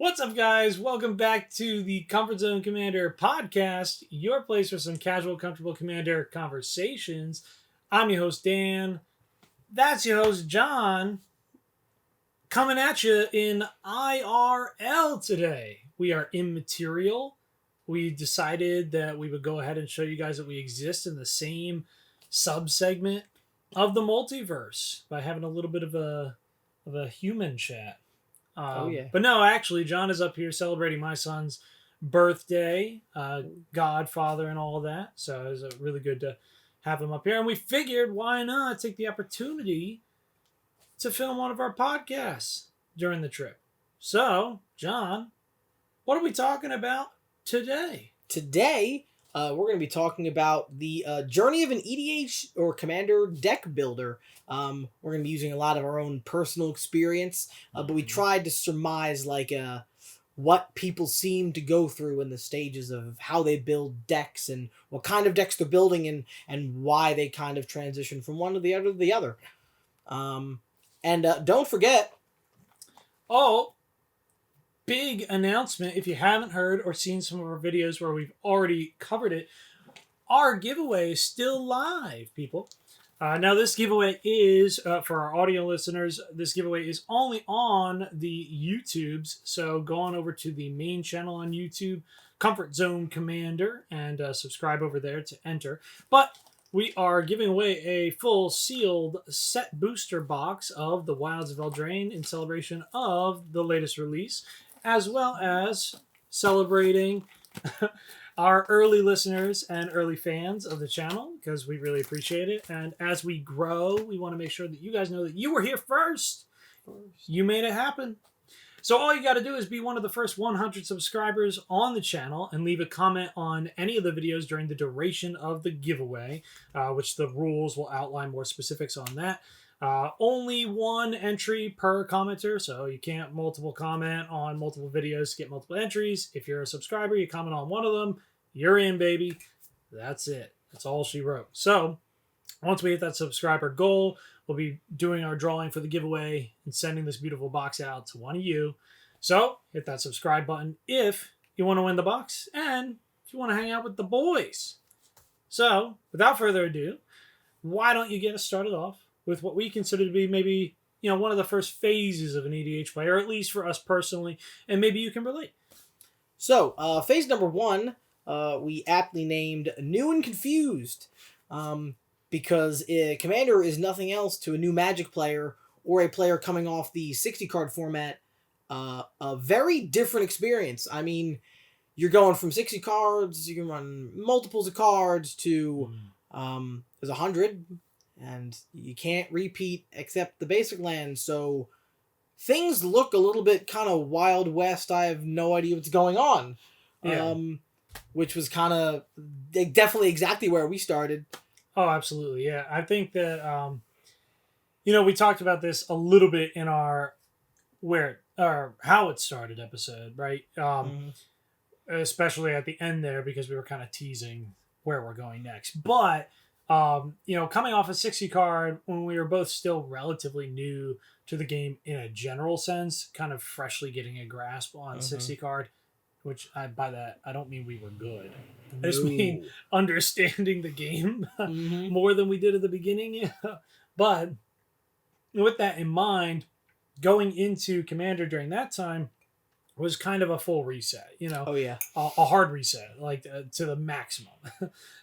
What's up, guys? Welcome back to the Comfort Zone Commander podcast, your place for some casual, comfortable Commander conversations. I'm your host, Dan. That's your host, John, coming at you in IRL today. We are immaterial. We decided that we would go ahead and show you guys that we exist in the same sub-segment of the multiverse by having a little bit of a human chat. But no, actually, John is up here celebrating my son's birthday, godfather and all that. So it was really good to have him up here. And we figured, why not take the opportunity to film one of our podcasts during the trip. So, John, what are we talking about today? Today, we're going to be talking about the journey of an EDH or Commander deck builder. We're going to be using a lot of our own personal experience, but we tried to surmise what people seem to go through in the stages of how they build decks and what kind of decks they're building and why they kind of transition from one to the other. And don't forget... Big announcement, if you haven't heard or seen some of our videos where we've already covered it, our giveaway is still live, people. Now, this giveaway is, for our audio listeners, this giveaway is only on the YouTubes. So go on over to the main channel on YouTube, Comfort Zone Commander, and subscribe over there to enter. But we are giving away a full sealed set booster box of the Wilds of Eldraine in celebration of the latest release, as well as celebrating our early listeners and early fans of the channel, because we really appreciate it. And as we grow, we want to make sure that you guys know that you were here first. You made it happen. So all you got to do is be one of the first 100 subscribers on the channel and leave a comment on any of the videos during the duration of the giveaway, which the rules will outline more specifics on that. Only one entry per commenter, so you can't multiple comment on multiple videos to get multiple entries. If you're a subscriber, you comment on one of them, you're in, baby. That's it. That's all she wrote. So once we hit that subscriber goal, we'll be doing our drawing for the giveaway and sending this beautiful box out to one of you. So hit that subscribe button if you want to win the box and if you want to hang out with the boys. So without further ado, why don't you get us started off with what we consider to be maybe, one of the first phases of an EDH player, at least for us personally, and maybe you can relate. So, phase number 1, we aptly named New and Confused, because a Commander is nothing else to a new Magic player or a player coming off the 60-card format, a very different experience. I mean, you're going from 60 cards, you can run multiples of cards to there's 100, and you can't repeat except the basic land, so things look a little bit kind of Wild West. I have no idea what's going on. Yeah. Which was kind of definitely exactly where we started. Oh, absolutely, yeah. I think that, we talked about this a little bit in our How It Started episode, right? Especially at the end there, because we were kind of teasing where we're going next. But coming off a 60 card when we were both still relatively new to the game in a general sense, kind of freshly getting a grasp on 60 card, which by that, I don't mean we were good. I just mean understanding the game more than we did at the beginning. Yeah. But with that in mind, going into Commander during that time was kind of a full reset, a hard reset, to the maximum.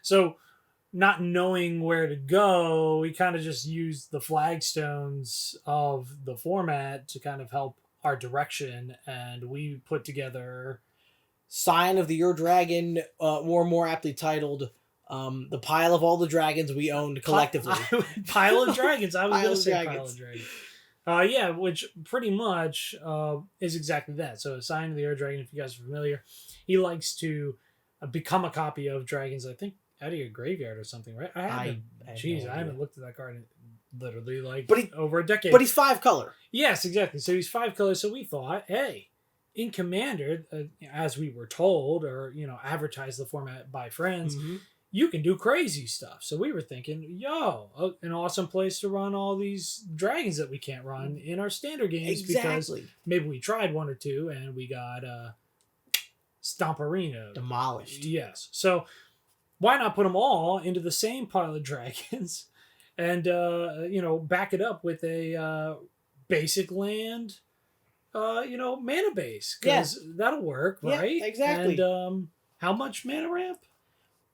So not knowing where to go, we kind of just used the flagstones of the format to kind of help our direction, and we put together Scion of the Ur Dragon, more aptly titled the pile of all the dragons we owned collectively. Pile of dragons. I was going to say pile of dragons. Which pretty much is exactly that. So Scion of the Ur Dragon, if you guys are familiar, he likes to become a copy of dragons, I think, out of your graveyard or something, right? I haven't looked at that card in literally over a decade. But he's 5 color. Yes, exactly. So he's 5 color. So we thought, hey, in Commander, as we were told or advertised the format by friends, you can do crazy stuff. So we were thinking, an awesome place to run all these dragons that we can't run in our standard games because maybe we tried one or two and we got Stomperino demolished. Yes. So why not put them all into the same pile of dragons and back it up with a basic land mana base, because that'll work, right? Yeah, exactly. And how much mana ramp?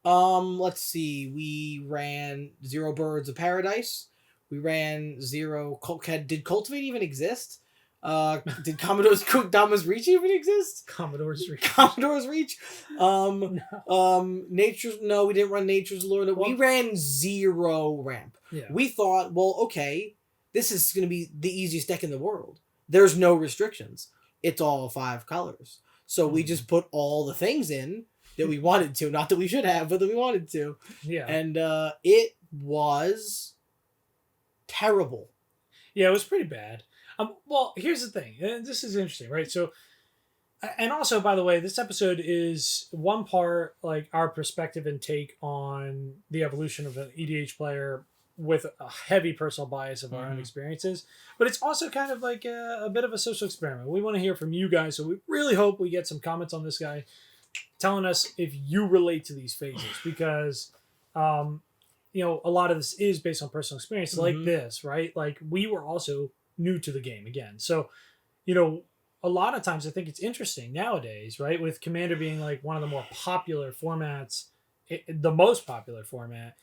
Let's see. We ran 0 Birds of Paradise. We ran 0. Did Cultivate even exist? Did Commodore's Reach even exist? Commodore's Reach. Commodore's Reach. Nature's. No, we didn't run Nature's Lure. We ran 0 ramp. Yeah. We thought, well, okay, this is going to be the easiest deck in the world. There's no restrictions. It's all 5 colors. So we just put all the things in that we wanted to. Not that we should have, but that we wanted to. Yeah. And it was terrible. Yeah, it was pretty bad. Well, here's the thing. This is interesting, right? So, and also, by the way, this episode is one part like our perspective and take on the evolution of an EDH player with a heavy personal bias of our own experiences. But it's also kind of like a bit of a social experiment. We want to hear from you guys, so we really hope we get some comments on this guy telling us if you relate to these phases, because a lot of this is based on personal experience, like this, right? Like, we were also new to the game again. So, a lot of times I think it's interesting nowadays, right? With Commander being like one of the more popular formats, the most popular format,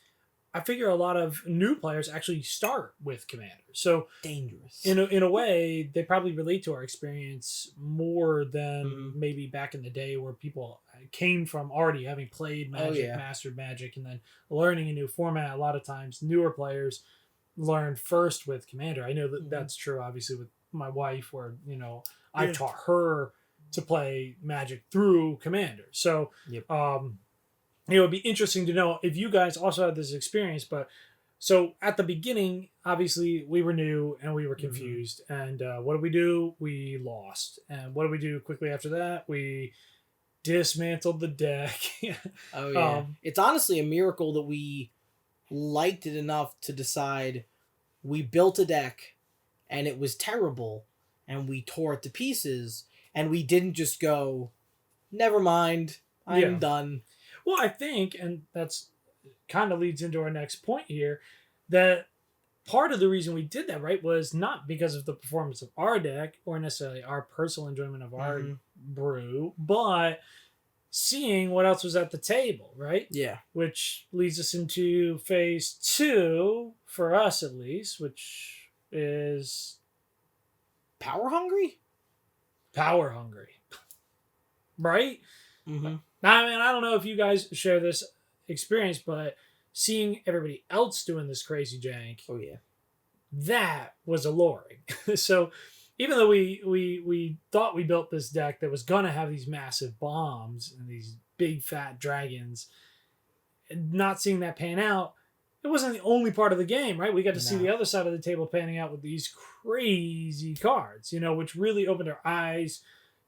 I figure a lot of new players actually start with Commander. So dangerous. In a way, they probably relate to our experience more than maybe back in the day where people came from already having played Magic, mastered Magic, and then learning a new format. A lot of times, newer players learned first with Commander. I know that that's true, obviously, with my wife, where I taught her to play Magic through Commander. So, it'd be interesting to know if you guys also had this experience. But so at the beginning, obviously, we were new and we were confused. And what did we do? We lost. And what did we do quickly after that? We dismantled the deck. Oh yeah, it's honestly a miracle that we liked it enough to decide. We built a deck and it was terrible and we tore it to pieces, and we didn't just go, never mind, I'm done. Well, I think, and that's kind of leads into our next point here, that part of the reason we did that, right, was not because of the performance of our deck or necessarily our personal enjoyment of our brew, but seeing what else was at the table, right? Yeah. Which leads us into phase 2, for us at least, which is Power hungry? Power hungry. Right? Mm-hmm. Now, I mean, I don't know if you guys share this experience, but seeing everybody else doing this crazy jank, that was alluring. So even though we thought we built this deck that was going to have these massive bombs and these big fat dragons, and not seeing that pan out, it wasn't the only part of the game, right? We got to see the other side of the table panning out with these crazy cards, which really opened our eyes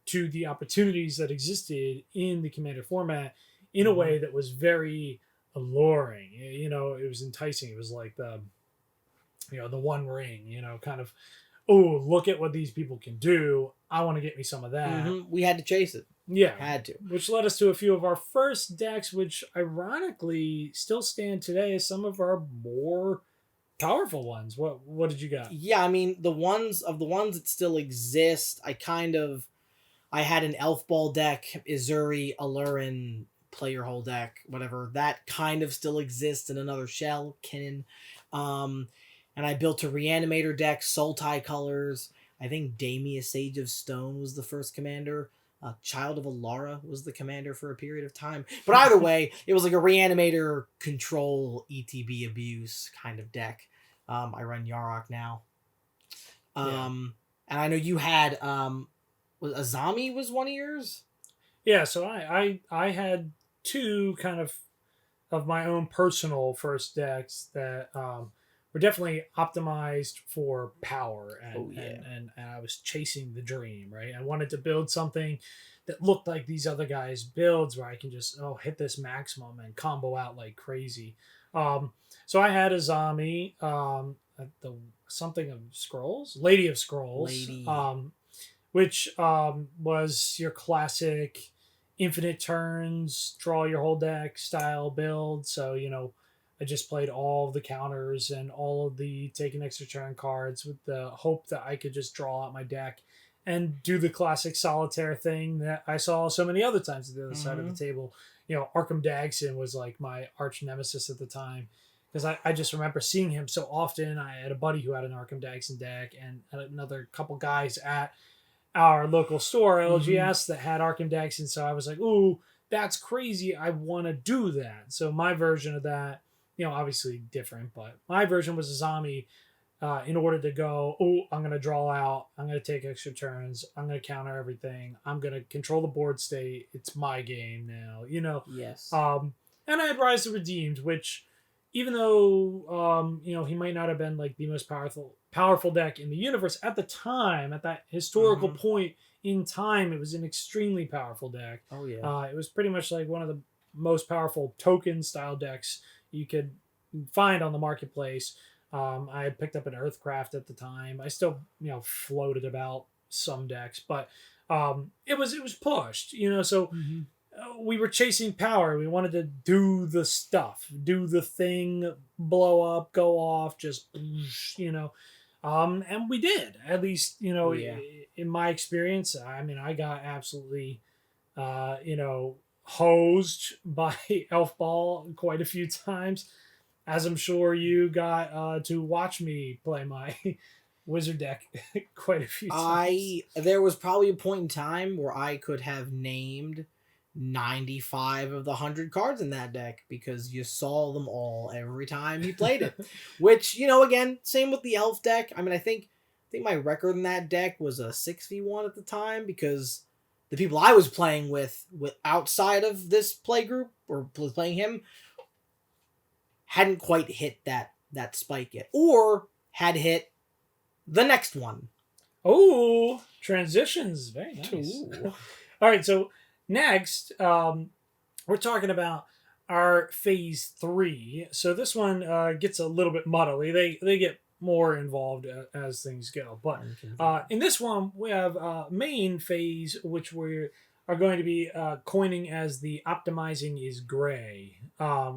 to the opportunities that existed in the Commander format in a way that was very alluring. It was enticing. It was like the One Ring, kind of, oh, look at what these people can do. I want to get me some of that. We had to chase it. Yeah. Had to. Which led us to a few of our first decks, which ironically still stand today as some of our more powerful ones. What did you got? Yeah, I mean, the ones that still exist, I had an Elf Ball deck, Izuri, Alurin, player whole deck, whatever. That kind of still exists in another shell, Kinnan. And I built a Reanimator deck, Sultai colors. I think Damia, Sage of Stone was the first commander. Child of Alara was the commander for a period of time. But either way, it was like a Reanimator control ETB abuse kind of deck. I run Yarok now. And I know you had... Azami was one of yours? Yeah, so I had 2 kind of my own personal first decks that were were definitely optimized for power, and, Oh, yeah. and I was chasing the dream, right? I wanted to build something that looked like these other guys' builds where I can just hit this maximum and combo out like crazy. So I had a zombie, the something of Scrolls, Lady of Scrolls, Lady. which was your classic infinite turns, draw your whole deck style build. So, I just played all of the counters and all of the take an extra turn cards with the hope that I could just draw out my deck and do the classic solitaire thing that I saw so many other times at the other side of the table. Arkham Dagson was like my arch nemesis at the time because I just remember seeing him so often. I had a buddy who had an Arkham Dagson deck and another couple guys at our local store, LGS, that had Arkham Dagson. So I was like, ooh, that's crazy. I want to do that. So my version of that, obviously different, but my version was a zombie in order to go, oh, I'm going to draw out. I'm going to take extra turns. I'm going to counter everything. I'm going to control the board state. It's my game now, Yes. And I had Rise of Redeemed, which even though, he might not have been like the most powerful deck in the universe at the time, at that historical point in time, it was an extremely powerful deck. Oh, yeah. It was pretty much like one of the most powerful token style decks you could find on the marketplace. I had picked up an Earthcraft at the time. I still, floated about some decks, but it was pushed, so we were chasing power. We wanted to do the stuff, do the thing, blow up, go off, just, and we did, at least, in my experience. I mean, I got absolutely, hosed by Elf Ball quite a few times, as I'm sure you got to watch me play my wizard deck quite a few times. There was probably a point in time where I could have named 95 of the 100 cards in that deck because you saw them all every time he played it. Which, again, same with the elf deck. I mean, I think my record in that deck was a 6v1 at the time because the people I was playing with outside of this play group or playing him hadn't quite hit that spike yet, or had hit the next one. Oh, transitions. Very nice. All right, so next, we're talking about our phase 3. So this one gets a little bit muddly. They get more involved as things go. But in this one, we have main phase, which we are going to be coining as the optimizing is gray,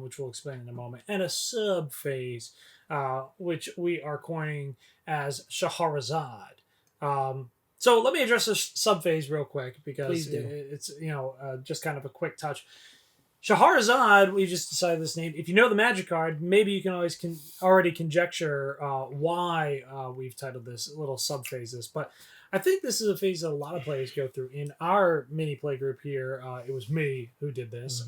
which we'll explain in a moment, and a sub phase, which we are coining as Shahrazad. So let me address this sub phase real quick because it's just kind of a quick touch. Shahrazad, we just decided this name. If you know the Magic card, maybe you can already conjecture why we've titled this little sub phases. But I think this is a phase that a lot of players go through. In our mini play group here, it was me who did this,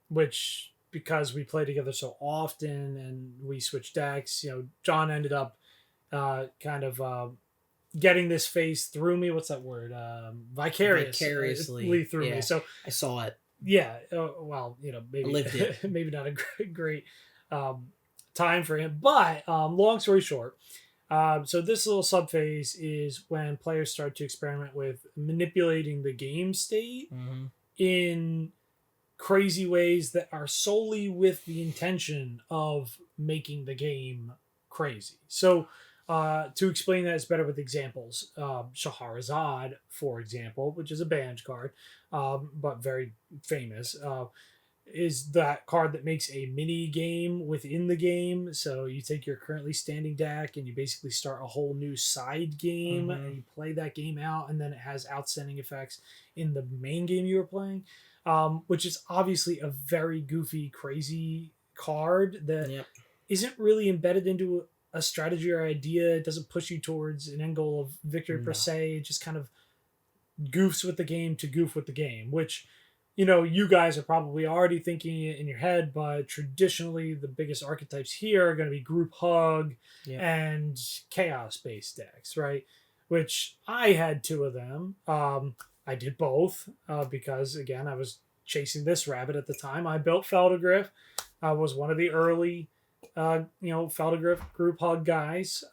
which because we play together so often and we switch decks, John ended up kind of getting this phase through me. What's that word? Vicariously through me. So I saw it. Yeah, well, maybe lived it. Maybe not a great time for him, but long story short, so this little subphase is when players start to experiment with manipulating the game state in crazy ways that are solely with the intention of making the game crazy. So to explain that, it's better with examples. Shahrazad, for example, which is a banned card, but very famous, is that card that makes a mini game within the game. So you take your currently standing deck and you basically start a whole new side game and you play that game out, and then it has outstanding effects in the main game you were playing, which is obviously a very goofy, crazy card that isn't really embedded into a strategy or idea. It doesn't push you towards an end goal of victory per se. It just kind of goofs with the game to goof with the game, which you guys are probably already thinking it in your head, but traditionally the biggest archetypes here are going to be group hug and chaos based decks, right? Which I had 2 of them. I did both because again I was chasing this rabbit at the time. I built Feldegriff. I was one of the early Felder group hug guys,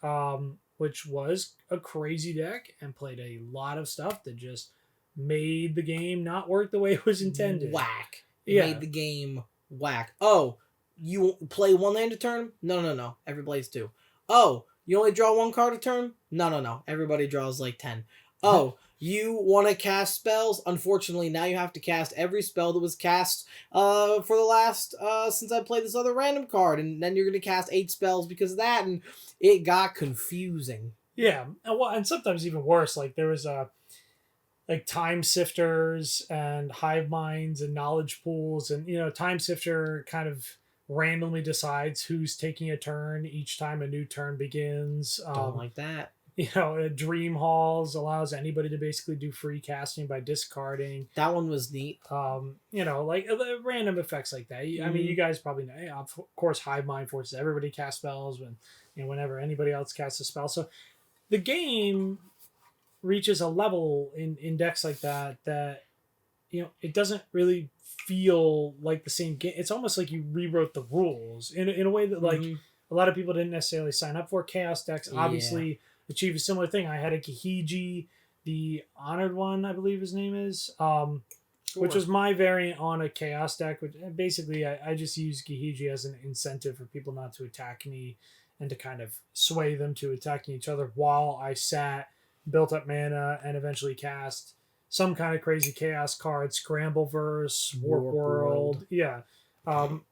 which was a crazy deck and played a lot of stuff that just made the game not work the way it was intended. Whack. It Yeah. made the game whack. Oh, you play one land a turn? No. Everybody's two. Oh, you only draw one card a turn? No. Everybody draws like 10. Oh, you want to cast spells? Unfortunately, now you have to cast every spell that was cast for the last since I played this other random card, and then you're gonna cast 8 spells because of that, and it got confusing. Yeah, and sometimes even worse. Like there was like time sifters and hive minds and knowledge pools, and time sifter kind of randomly decides who's taking a turn each time a new turn begins. Don't like that. Dream halls allows anybody to basically do free casting by discarding. That one was neat. Like random effects like that. I mean, you guys probably know. Of course, hive mind forces everybody cast spells whenever anybody else casts a spell. So the game reaches a level in decks like that it doesn't really feel like the same game. It's almost like you rewrote the rules in a way that like a lot of people didn't necessarily sign up for. Chaos decks obviously achieve a similar thing. I had a Kahiji, the Honored One, I believe his name is, which was my variant on a Chaos deck. Which basically I just use Kahiji as an incentive for people not to attack me and to kind of sway them to attacking each other while I sat, built up mana, and eventually cast some kind of crazy chaos card, Scrambleverse, Warp World. Yeah.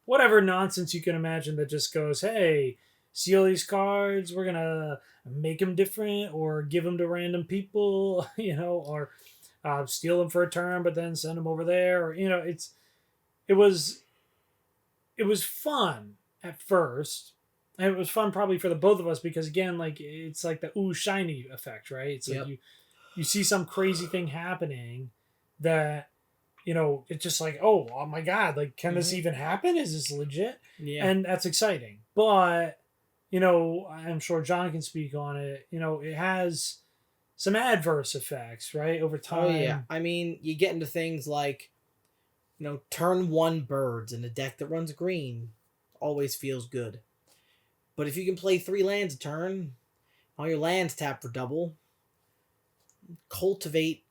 Whatever nonsense you can imagine that just goes, hey, see all these cards, we're going to make them different or give them to random people, or steal them for a turn, but then send them over there. Or, it was fun at first. And it was fun probably for the both of us because, again, like it's like the ooh shiny effect, right? It's like you see some crazy thing happening that, it's just like, oh my God, like, can this even happen? Is this legit? Yeah. And that's exciting. But, I'm sure John can speak on it. It has some adverse effects, right? Over time. Oh, yeah. I mean, you get into things like, turn 1 birds in a deck that runs green always feels good. But if you can play 3 lands a turn, all your lands tap for double. Cultivate,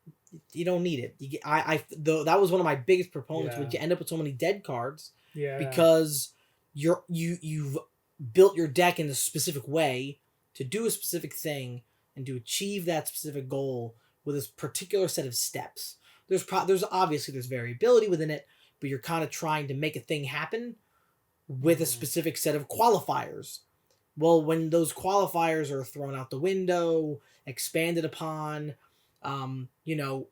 you don't need it. That was one of my biggest proponents. Would you end up with so many dead cards? Yeah. Because you've built your deck in a specific way to do a specific thing and to achieve that specific goal with a particular set of steps. There's obviously variability within it, but you're kind of trying to make a thing happen with a specific set of qualifiers. Well, when those qualifiers are thrown out the window, expanded upon,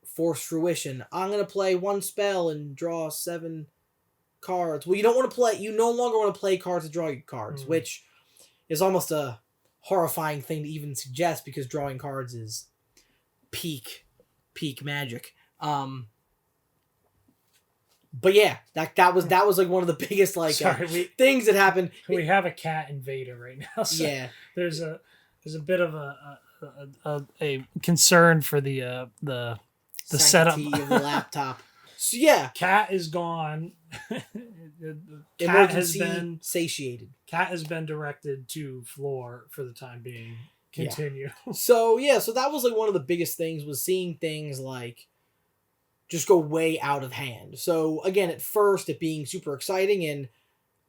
forced fruition, I'm going to play 1 spell and draw 7 cards. Well, you no longer want to play cards to draw you cards, which is almost a horrifying thing to even suggest because drawing cards is peak magic. But yeah, that was like one of the biggest things that happened. We have a cat invader right now. So yeah, there's a bit of a concern for the setup of the laptop. So yeah, cat is gone. Cat has been satiated. Cat has been directed to floor for the time being. Continue. Yeah. So that was like one of the biggest things was seeing things like just go way out of hand. So again, at first it being super exciting and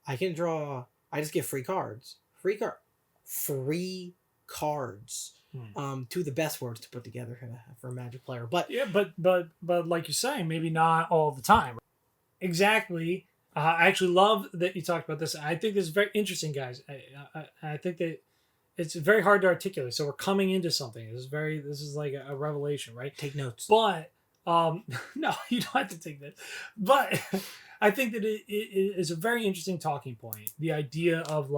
I just get free cards. Free cards. Two of the best words to put together for a Magic player. But yeah, but like you're saying, maybe not all the time. Exactly. I actually love that you talked about this. I think this is very interesting, guys. I think that it's very hard to articulate. So we're coming into something. This is like a revelation, right? Take notes. But no, you don't have to take that. But I think that it is a very interesting talking point. The idea of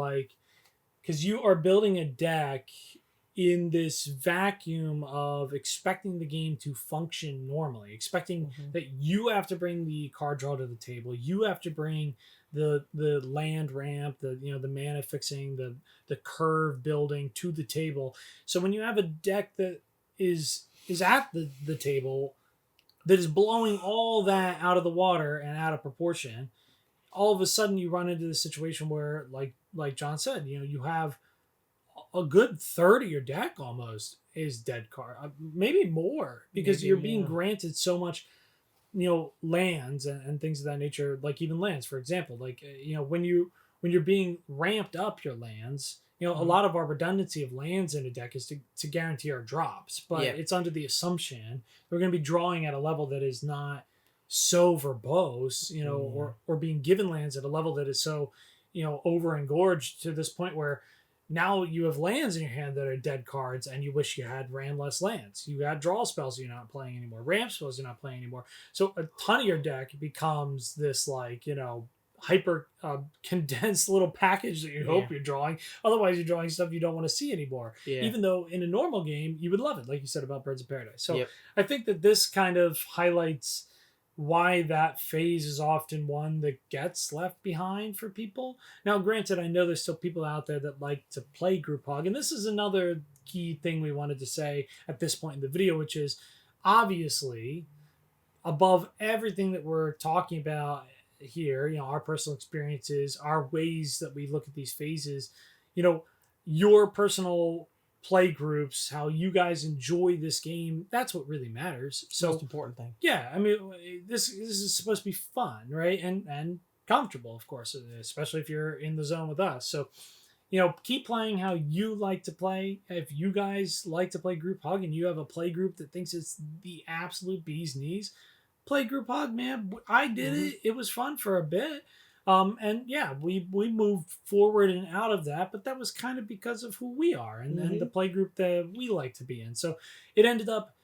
because you are building a deck in this vacuum of expecting the game to function normally, expecting that you have to bring the card draw to the table, you have to bring the land ramp, the mana fixing, the curve building to the table. So when you have a deck that is at the table that is blowing all that out of the water and out of proportion, all of a sudden you run into the situation where like John said, you have a good third of your deck almost is dead card, maybe more, because Maybe, you're being yeah. granted so much, lands and things of that nature, like even lands, for example, like when you're being ramped up your lands, a Mhm. lot of our redundancy of lands in a deck is to guarantee our drops, but Yeah. it's under the assumption we're going to be drawing at a level that is not so verbose, Yeah. or being given lands at a level that is so, over engorged to this point where now you have lands in your hand that are dead cards and you wish you had ran less lands. You got draw spells you're not playing anymore, ramp spells you're not playing anymore. So a ton of your deck becomes this, like, hyper condensed little package that you Yeah. hope you're drawing. Otherwise, you're drawing stuff you don't want to see anymore. Yeah. Even though in a normal game you would love it, like you said about Birds of Paradise. So Yep. I think that this kind of highlights why that phase is often one that gets left behind for people. Now, granted, I know there's still people out there that like to play group hug, and this is another key thing we wanted to say at this point in the video, which is obviously above everything that we're talking about here, our personal experiences, our ways that we look at these phases, your personal play groups, how you guys enjoy this game, that's what really matters. It's the most So important thing. yeah, I mean, this is supposed to be fun, right? And comfortable, of course, especially if you're in the zone with us. So, keep playing how you like to play. If you guys like to play group hug and you have a play group that thinks it's the absolute bee's knees, play group hug, man. I did Mhm. it. It was fun for a bit. And yeah, we moved forward and out of that, but that was kind of because of who we are and the Mhm. play group that we like to be in. So it ended up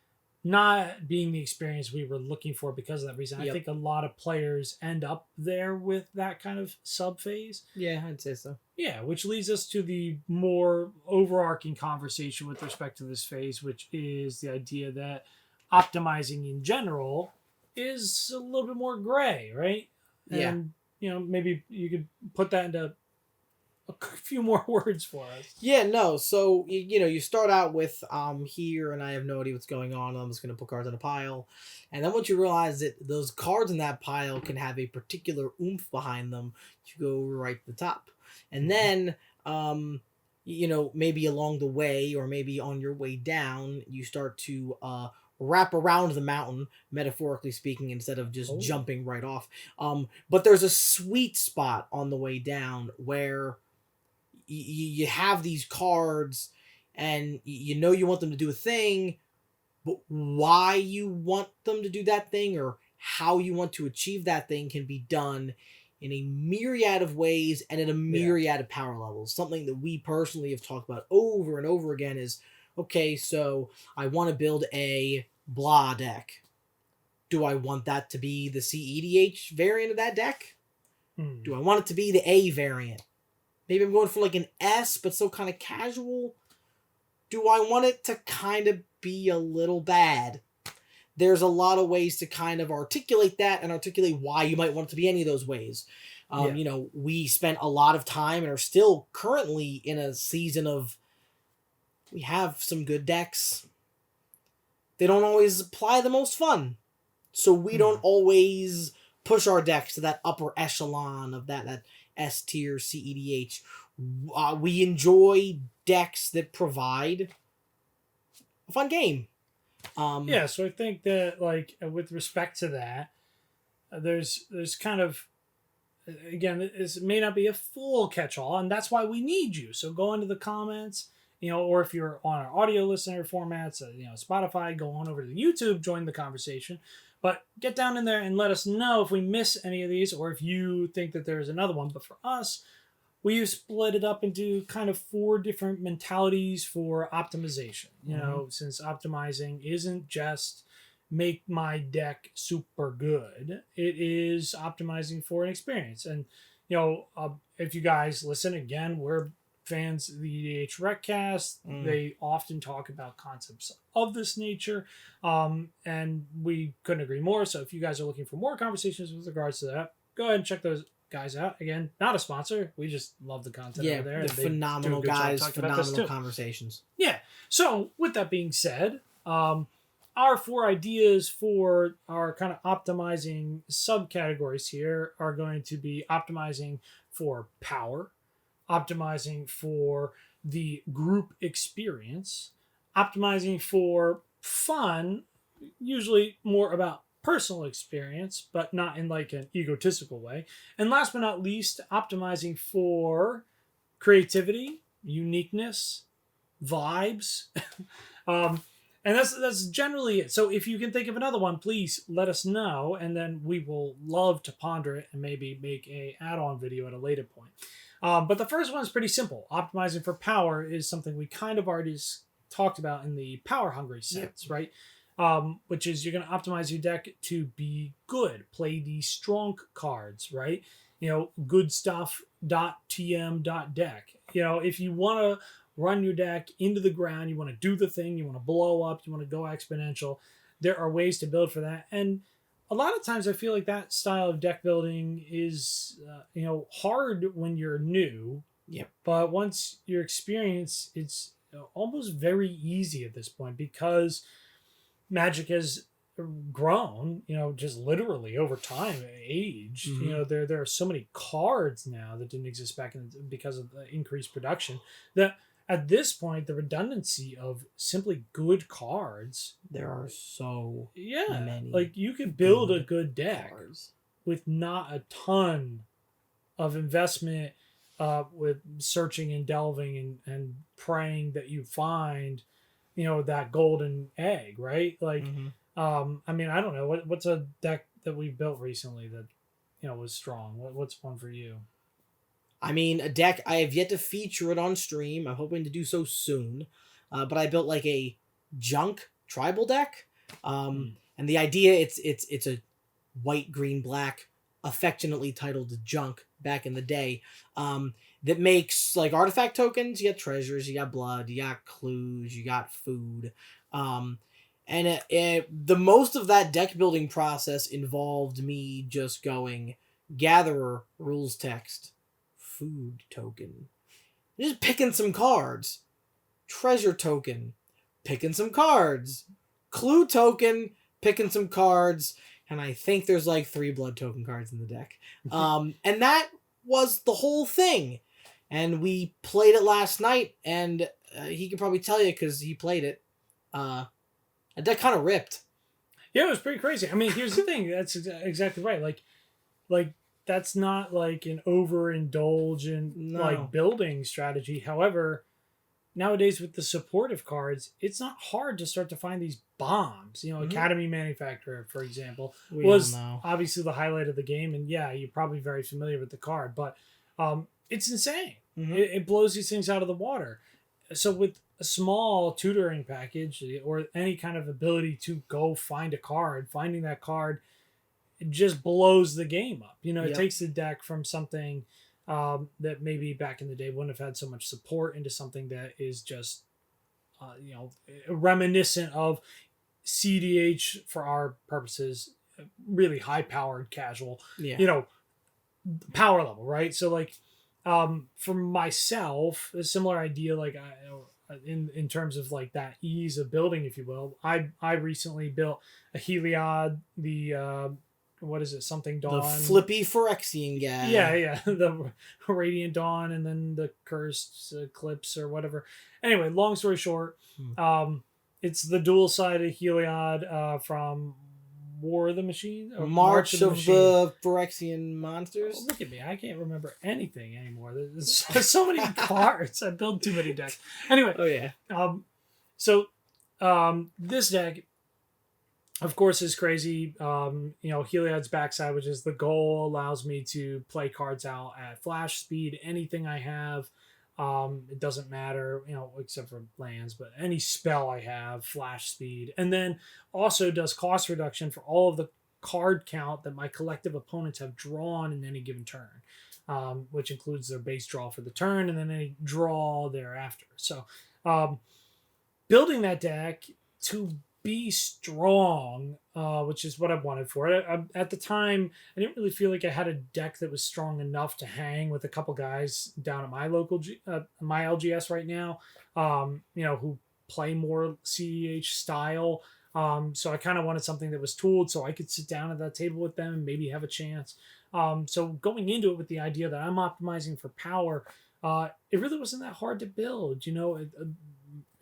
not being the experience we were looking for because of that reason. I Yep. think a lot of players end up there with that kind of sub phase. Yeah, I'd say so. Yeah, which leads us to the more overarching conversation with respect to this phase, which is the idea that optimizing in general is a little bit more gray, right? Yeah. And maybe you could put that into a few more words for us. Yeah, no. So you start out with here, and I have no idea what's going on. I'm just gonna put cards in a pile, and then once you realize that those cards in that pile can have a particular oomph behind them, you go right to the top, and then maybe along the way or maybe on your way down, you start to wrap around the mountain, metaphorically speaking, instead of just Oh. jumping right off. But there's a sweet spot on the way down where you have these cards and you want them to do a thing, but why you want them to do that thing or how you want to achieve that thing can be done in a myriad of ways and at a myriad of power levels. Something that we personally have talked about over and over again is, okay, so I want to build a blah deck. Do I want that to be the CEDH variant of that deck? Do I want it to be the A variant? Maybe I'm going for like an S, but still kind of casual. Do I want it to kind of be a little bad? There's a lot of ways to kind of articulate that and articulate why you might want it to be any of those ways. We spent a lot of time and are still currently in a season of we have some good decks. They don't always apply the most fun. So we don't always push our decks to that upper echelon of that S tier CEDH. We enjoy decks that provide a fun game. Yeah, so I think that, like, with respect to that, there's kind of, again, this may not be a full catch-all, and that's why we need you. So go into the comments, or if you're on our audio listener formats, Spotify, go on over to YouTube, join the conversation. But get down in there and let us know if we miss any of these or if you think that there's another one. But for us, we've split it up into kind of 4 different mentalities for optimization. Since optimizing isn't just make my deck super good, it is optimizing for an experience. And, if you guys listen, again, we're fans of the EDH Recast. They often talk about concepts of this nature, and we couldn't agree more. So if you guys are looking for more conversations with regards to that, go ahead and check those guys out. Again, not a sponsor. We just love the content over there. They're phenomenal guys, phenomenal conversations. Yeah. So with that being said, our 4 ideas for our kind of optimizing subcategories here are going to be optimizing for power, optimizing for the group experience, optimizing for fun, usually more about personal experience, but not in like an egotistical way. And last but not least, optimizing for creativity, uniqueness, vibes. um, and that's generally it. So if you can think of another one, please let us know, and then we will love to ponder it and maybe make a add-on video at a later point. But the first one is pretty simple. Optimizing for power is something we kind of already talked about in the power hungry sets, right? Which is you're going to optimize your deck to be good, play the strong cards, right? Good stuff. .tm .deck. If you want to run your deck into the ground, you want to do the thing, you want to blow up, you want to go exponential, there are ways to build for that. And a lot of times I feel like that style of deck building is hard when you're new. Yep. But once you're experienced, it's almost very easy at this point because Magic has grown, just literally over time, age. Mm-hmm. There are so many cards now that didn't exist back in because of the increased production, that at this point the redundancy of simply good cards, there are so many. Like you could build a good deck with not a ton of investment, with searching and delving and praying that you find that golden egg, right? Like I mean, I don't know what's a deck that we built recently that was strong. What's one for you? I mean, a deck I have yet to feature it on stream. I'm hoping to do so soon. But I built like a junk tribal deck. And the idea it's a white, green, black, affectionately titled junk back in the day. That makes like artifact tokens. You got treasures, you got blood, you got clues, you got food. And the most of that deck building process involved me just going gatherer, rules text, food token, just picking some cards, treasure token, picking some cards, clue token, picking some cards, and I think there's like 3 blood token cards in the deck. And that was the whole thing. And we played it last night, and he could probably tell you because he played it. The deck kind of ripped. Yeah, it was pretty crazy. I mean, here's the thing. That's exactly right. Like that's not like an overindulgent like building strategy. However, nowadays with the supportive cards, it's not hard to start to find these bombs. Academy Manufacturer, for example, was obviously the highlight of the game. And yeah, you're probably very familiar with the card, but it's insane. It blows these things out of the water. So with a small tutoring package or any kind of ability to go find a card, finding that card, it just blows the game up. It takes the deck from something that maybe back in the day wouldn't have had so much support into something that is just, reminiscent of CDH for our purposes, really high powered casual, power level, right? So like, for myself, a similar idea, like in terms of like that ease of building, if you will, I recently built a Heliod, the what is it, something Dawn, the flippy Phyrexian guy. Yeah, the Radiant Dawn, and then the Cursed Eclipse or whatever. Anyway, long story short, it's the dual sided Heliod from War of the Machine? March of the Phyrexian Monsters? Oh, look at me. I can't remember anything anymore. There's so many cards. I build too many decks. Anyway. Oh, yeah. So this deck, of course, is crazy. Heliod's Backside, which is the goal, allows me to play cards out at flash speed. Anything I have, it doesn't matter, except for lands, but any spell I have, flash speed. And then also does cost reduction for all of the card count that my collective opponents have drawn in any given turn, which includes their base draw for the turn and then any draw thereafter. So building that deck to be strong, which is what I wanted for it. At the time, I didn't really feel like I had a deck that was strong enough to hang with a couple guys down at my local my LGS right now, who play more CEH style. So I kind of wanted something that was tooled so I could sit down at that table with them and maybe have a chance. So going into it with the idea that I'm optimizing for power, it really wasn't that hard to build.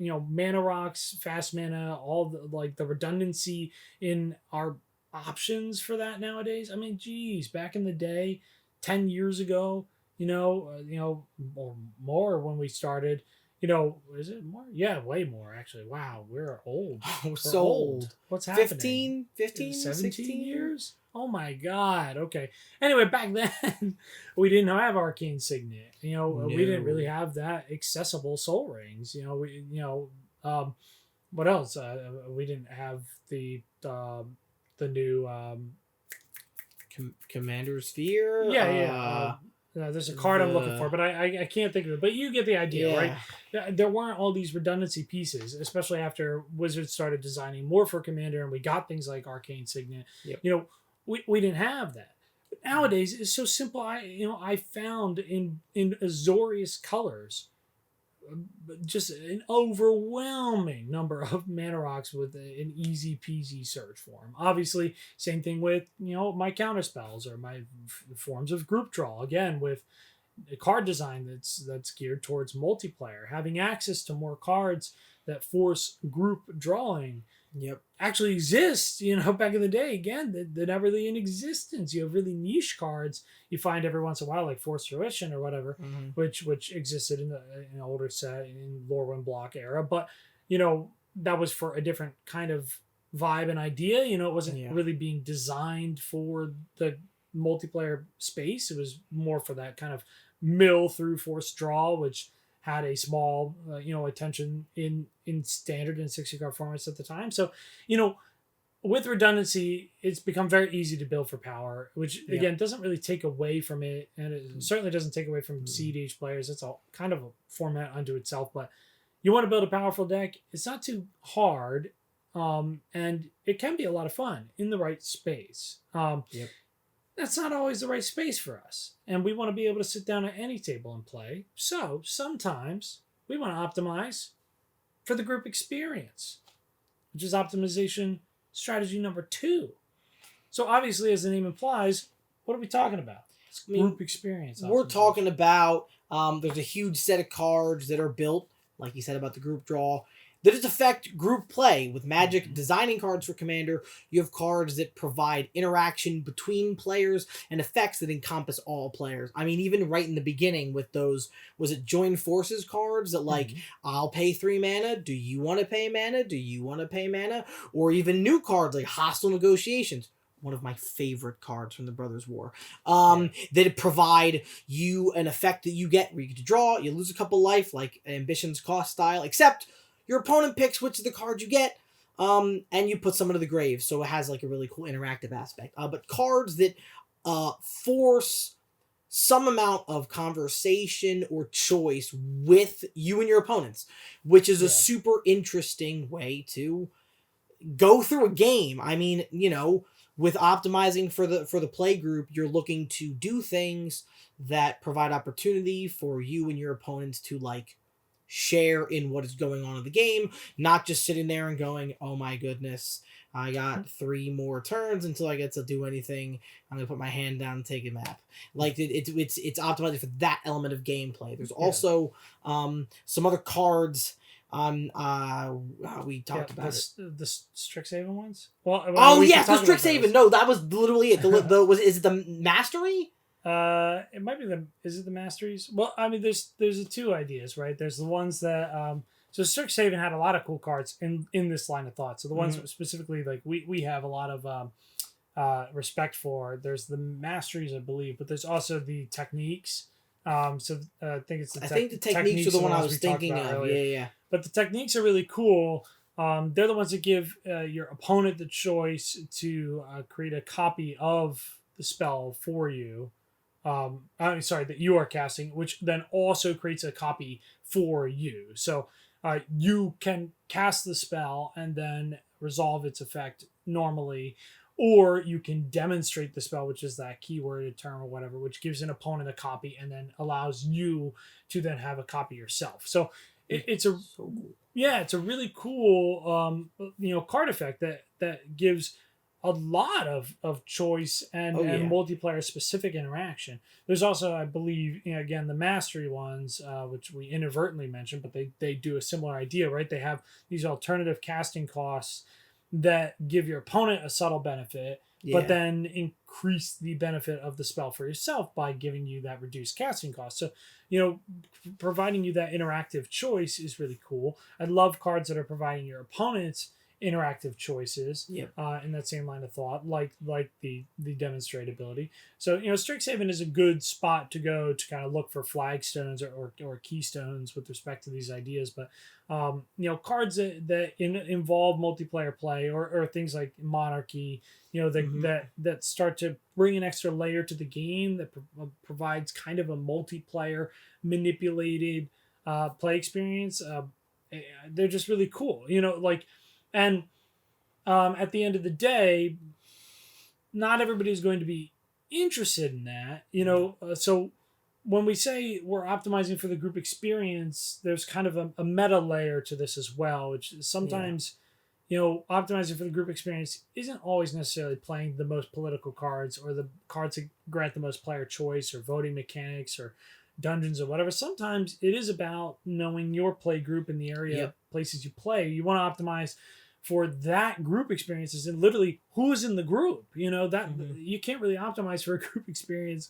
Mana rocks, fast mana, all the redundancy in our options for that nowadays. I mean, geez, back in the day, 10 years ago, or more when we started. Is it more? Yeah, way more actually. Wow, we're old. We're We're so old. What's happening? 15, 17 16 years? Oh my god. Okay. Anyway, back then we didn't have arcane signet. We didn't really No. have that accessible soul rings. What else? We didn't have the new Commander's Sphere. yeah, yeah. There's a card I'm looking for, but I can't think of it. But you get the idea, right? There weren't all these redundancy pieces, especially after Wizards started designing more for Commander, and we got things like Arcane Signet. Yep. We didn't have that. But nowadays, it's so simple. I found in Azorius colors just an overwhelming number of mana rocks with an easy peasy search for them. Obviously, same thing with my counter spells or my forms of group draw. Again, with a card design that's geared towards multiplayer, having access to more cards that force group drawing. Yep. Actually exists, back in the day. Again, they're not really in existence. You have really niche cards you find every once in a while, like Force Fruition or whatever, which existed in an older set in Lorwyn block era. But that was for a different kind of vibe and idea. It wasn't really being designed for the multiplayer space. It was more for that kind of mill through force draw, which had a small attention in standard and 60 card formats at the time. So with redundancy, it's become very easy to build for power, which again doesn't really take away from it, and it certainly doesn't take away from CEDH players. It's all kind of a format unto itself. But you want to build a powerful deck, it's not too hard, and it can be a lot of fun in the right space. That's not always the right space for us, and we want to be able to sit down at any table and play. So sometimes we want to optimize for the group experience, which is optimization strategy number 2. So obviously, as the name implies, what are we talking about? It's group experience. We're talking about there's a huge set of cards that are built, like you said about the group draw, that just affect group play. With Magic designing cards for Commander, you have cards that provide interaction between players and effects that encompass all players. I mean, even right in the beginning with those, was it Join Forces cards that like, I'll pay 3 mana, do you want to pay mana, do you want to pay mana? Or even new cards like Hostile Negotiations, one of my favorite cards from the Brothers War, that provide you an effect that you get where you get to draw, you lose a couple life, like Ambition's Cost style, except your opponent picks which of the cards you get, and you put some into the grave, so it has like a really cool interactive aspect. But cards that force some amount of conversation or choice with you and your opponents, which is a super interesting way to go through a game. I mean, with optimizing for the play group, you're looking to do things that provide opportunity for you and your opponents to like share in what is going on in the game, not just sitting there and going, oh my goodness, I got 3 more turns until I get to do anything. I'm gonna put my hand down and take a nap. Like it's optimized for that element of gameplay. There's also some other cards. We talked about the Strixhaven ones. Well, yes, the Strixhaven. No, that was literally it. Is it the Mastery? It might be is it the Masteries? Well, I mean, there's the 2 ideas, right? There's the ones that so Strixhaven had a lot of cool cards in this line of thought. So the ones specifically like we have a lot of respect for. There's the Masteries, I believe, but there's also the Techniques. I think it's the Techniques are the one I was thinking of. Earlier. Yeah. But the Techniques are really cool. They're the ones that give your opponent the choice to create a copy of the spell for you. That you are casting, which then also creates a copy for you. So you can cast the spell and then resolve its effect normally, or you can demonstrate the spell, which is that keyworded term or whatever, which gives an opponent a copy and then allows you to then have a copy yourself. So it's a really cool card effect that gives a lot of choice and, Oh and yeah. multiplayer specific interaction. There's also, I believe, again, the mastery ones, which we inadvertently mentioned, but they do a similar idea, right? They have these alternative casting costs that give your opponent a subtle benefit, but Yeah. then increase the benefit of the spell for yourself by giving you that reduced casting cost. So, providing you that interactive choice is really cool. I love cards that are providing your opponents interactive choices Yep. in that same line of thought, like the demonstrate ability. So Strixhaven is a good spot to go to kind of look for flagstones or keystones with respect to these ideas. But cards that involve multiplayer play or things like Monarchy, Mm-hmm. that start to bring an extra layer to the game that provides kind of a multiplayer manipulated play experience. They're just really cool, and at the end of the day, not everybody is going to be interested in that, No. so when we say we're optimizing for the group experience, there's kind of a meta layer to this as well, which Yeah. sometimes, optimizing for the group experience isn't always necessarily playing the most political cards or the cards that grant the most player choice or voting mechanics or dungeons or whatever. Sometimes it is about knowing your play group in the area Yep. places you play. You want to optimize for that group experiences and literally who's in the group. That Mm-hmm. you can't really optimize for a group experience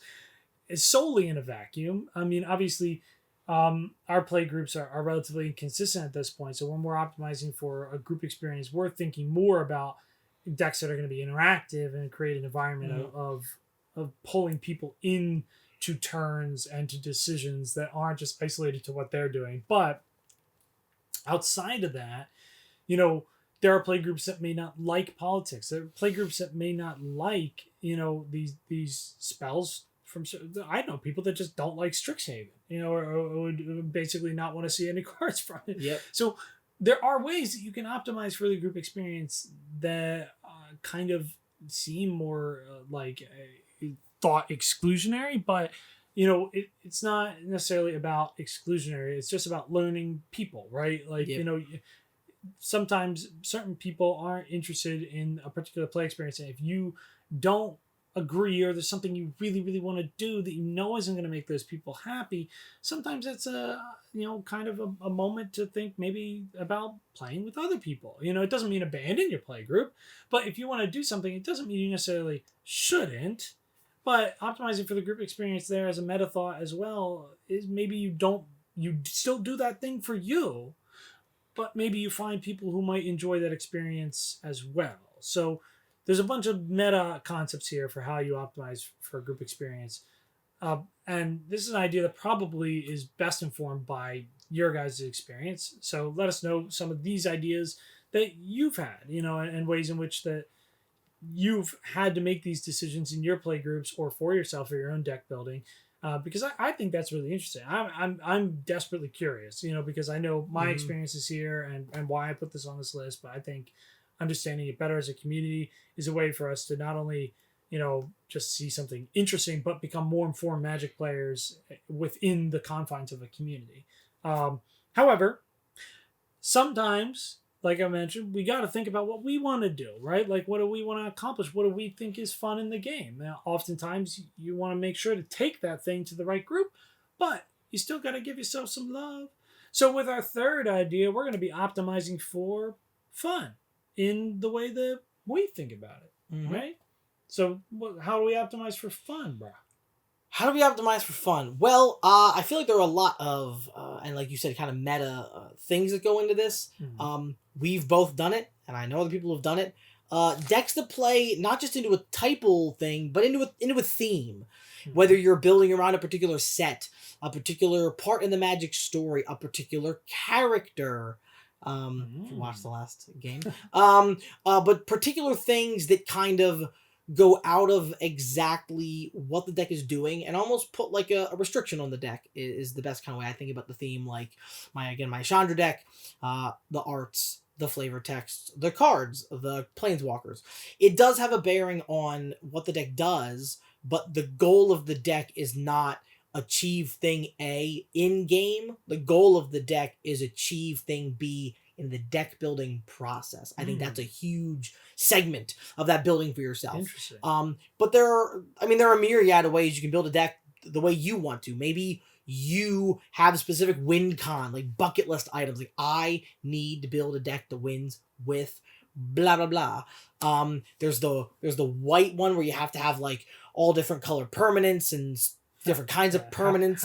solely in a vacuum. I mean, obviously, our play groups are relatively inconsistent at this point. So when we're optimizing for a group experience, we're thinking more about decks that are going to be interactive and create an environment Mm-hmm. of pulling people in to turns and to decisions that aren't just isolated to what they're doing. But outside of that, you know, there are play groups that may not like politics. There are play groups that may not like, these spells from. I know people that just don't like Strixhaven, or would basically not want to see any cards from it. Yep. So there are ways that you can optimize for the group experience that kind of seem more like a thought exclusionary, but it's not necessarily about exclusionary. It's just about learning people, right? Like, Yep. sometimes certain people aren't interested in a particular play experience, and if you don't agree or there's something you really really want to do that isn't going to make those people happy, sometimes it's a kind of a moment to think maybe about playing with other people. It doesn't mean abandon your play group, but if you want to do something, it doesn't mean you necessarily shouldn't. But optimizing for the group experience there as a meta thought as well is maybe you still do that thing for you, but maybe you find people who might enjoy that experience as well. So there's a bunch of meta concepts here for how you optimize for a group experience. And this is an idea that probably is best informed by your guys' experience. So let us know some of these ideas that you've had, and ways in which that you've had to make these decisions in your play groups or for yourself or your own deck building, because I think that's really interesting. I'm desperately curious, because I know my Mm-hmm. experiences here and why I put this on this list, but I think understanding it better as a community is a way for us to not only just see something interesting but become more informed Magic players within the confines of a community. However, sometimes, like I mentioned, we got to think about what we want to do, right? Like, what do we want to accomplish? What do we think is fun in the game? Now, oftentimes, you want to make sure to take that thing to the right group, but you still got to give yourself some love. So, with our third idea, we're going to be optimizing for fun in the way that we think about it, Mm-hmm. right? So, how do we optimize for fun, bro? How do we optimize for fun? Well, I feel like there are a lot of, and like you said, kind of meta things that go into this. Mm-hmm. We've both done it, and I know other people have done it. Decks that play not just into a typal thing, but into a theme. Whether you're building around a particular set, a particular part in the Magic story, a particular character. If you watched the last game, but particular things that kind of go out of exactly what the deck is doing and almost put like a restriction on the deck is the best kind of way I think about the theme. Like my Chandra deck, the arts, the flavor text, the cards, the planeswalkers. It does have a bearing on what the deck does, but the goal of the deck is not achieve thing A in game. The goal of the deck is achieve thing B in the deck building process. I think that's a huge segment of that building for yourself. Interesting. But there are a myriad of ways you can build a deck the way you want to. Maybe you have a specific win con, like bucket list items. Like, I need to build a deck that wins with blah blah blah. There's the white one where you have to have like all different color permanents and different kinds of permanents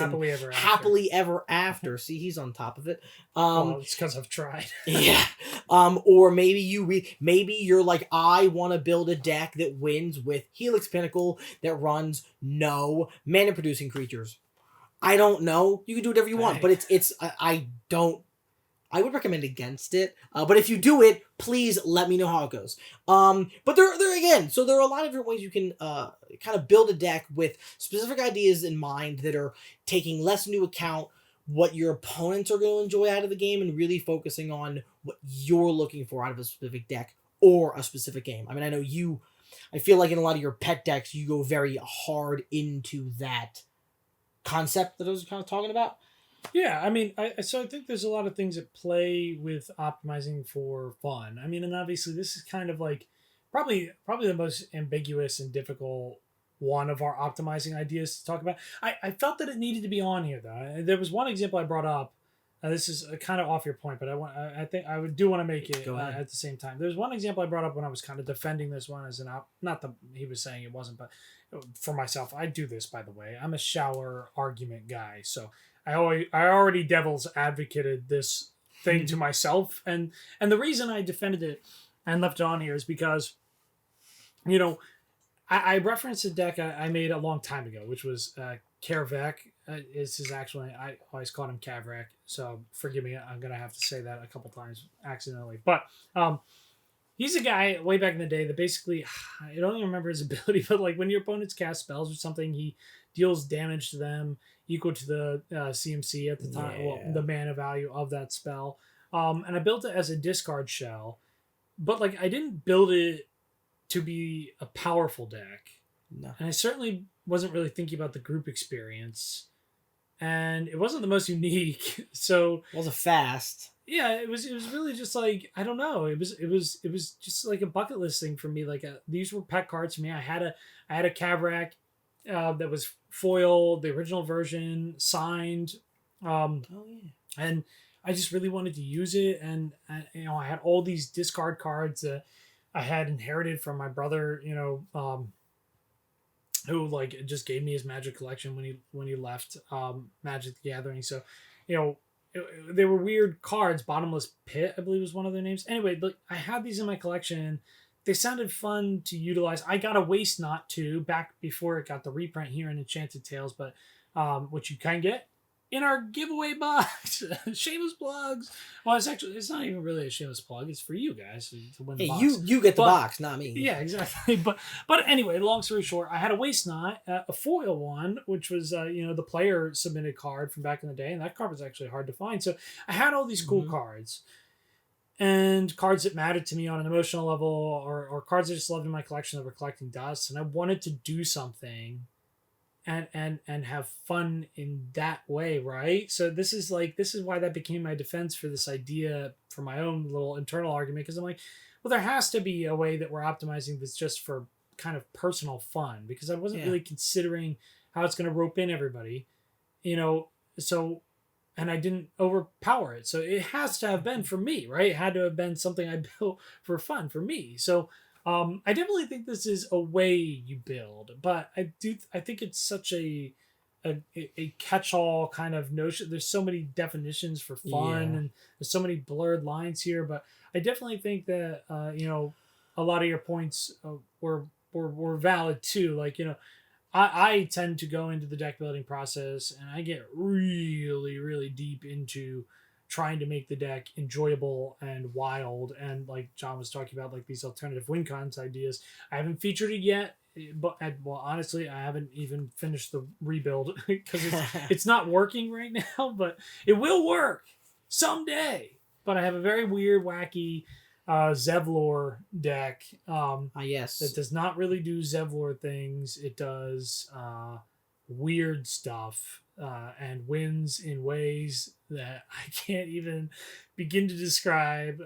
happily ever after. See, he's on top of it. Well, it's because I've tried. Yeah. Or maybe you're like, I want to build a deck that wins with Helix Pinnacle that runs no mana producing creatures. I don't know. You can do whatever you want, but I would recommend against it. But if you do it, please let me know how it goes. But there again, so there are a lot of different ways you can kind of build a deck with specific ideas in mind that are taking less into account what your opponents are going to enjoy out of the game and really focusing on what you're looking for out of a specific deck or a specific game. I mean, I feel like in a lot of your pet decks, you go very hard into that concept that I was kind of talking about. Yeah, I mean, I think there's a lot of things at play with optimizing for fun. I mean, and obviously this is kind of like probably the most ambiguous and difficult one of our optimizing ideas to talk about. I felt that it needed to be on here though. There was one example I brought up. This is kind of off your point, but I think I do want to make it at the same time. There's one example I brought up when I was kind of defending this one as not that he was saying it wasn't, but for myself, I do this, by the way. I'm a shower argument guy, so I already devil's advocated this thing to myself, and the reason I defended it and left it on here is because, you know, I referenced a deck I made a long time ago, which was Karavek. Is his actual name. I always called him Kavrak, so forgive me. I'm gonna have to say that a couple times accidentally, but he's a guy way back in the day that basically, I don't even remember his ability, but like when your opponents cast spells or something, he deals damage to them equal to the CMC at the time, well, the mana value of that spell. And I built it as a discard shell, but like I didn't build it to be a powerful deck. No. And I certainly wasn't really thinking about the group experience. And it wasn't the most unique. So it wasn't fast. Yeah, it was really just like, I don't know. It was just like a bucket list thing for me. Like these were pet cards for me. I had a Kavrak that was foil, the original version, signed. And I just really wanted to use it. And you know, I had all these discard cards that I had inherited from my brother, you know, who like just gave me his Magic collection when he left Magic the Gathering. So, you know, they were weird cards. Bottomless Pit, I believe, was one of their names. Anyway, like I had these in my collection. They sounded fun to utilize. I got a Waste Knot too back before it got the reprint here in Enchanted Tales, but which you can get in our giveaway box. Shameless plugs. Well, it's not even really a shameless plug. It's for you guys to win the box. You get the box, not me. Yeah, exactly. But anyway, long story short, I had a Waste Knot, a foil one, which was you know, the player submitted card from back in the day, and that card was actually hard to find. So I had all these cool cards. And cards that mattered to me on an emotional level, or cards I just loved in my collection that were collecting dust, and I wanted to do something and have fun in that way, right? So this is why that became my defense for this idea, for my own little internal argument, because I'm like, well, there has to be a way that we're optimizing this just for kind of personal fun, because I wasn't really considering how it's going to rope in everybody, you know. So, and I didn't overpower it. So it has to have been for me, right? It had to have been something I built for fun for me. So I definitely think this is a way you build, but I think it's such a catch-all kind of notion. There's so many definitions for fun, and there's so many blurred lines here, but I definitely think that you know, a lot of your points were valid too. Like, you know, I tend to go into the deck building process and I get really, really deep into trying to make the deck enjoyable and wild. And like John was talking about, like these alternative win cons ideas. I haven't featured it yet, but well, honestly, I haven't even finished the rebuild because it's not working right now, but it will work someday. But I have a very weird, wacky Zevlor deck yes, that does not really do Zevlor things. It does weird stuff and wins in ways that I can't even begin to describe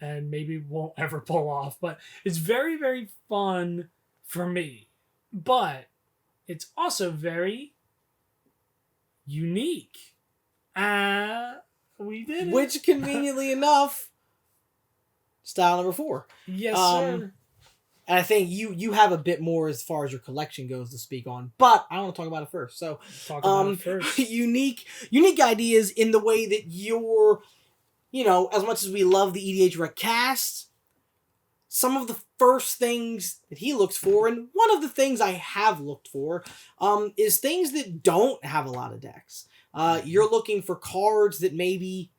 and maybe won't ever pull off. But it's very, very fun for me. But it's also very unique. We did it. Which, conveniently enough, style number 4. Yes, sir. And I think you have a bit more as far as your collection goes to speak on, but I want to talk about it first. So, Talk about it first. unique ideas in the way that you're, as much as we love the EDH recast, some of the first things that he looks for, and one of the things I have looked for, is things that don't have a lot of decks. You're looking for cards that maybe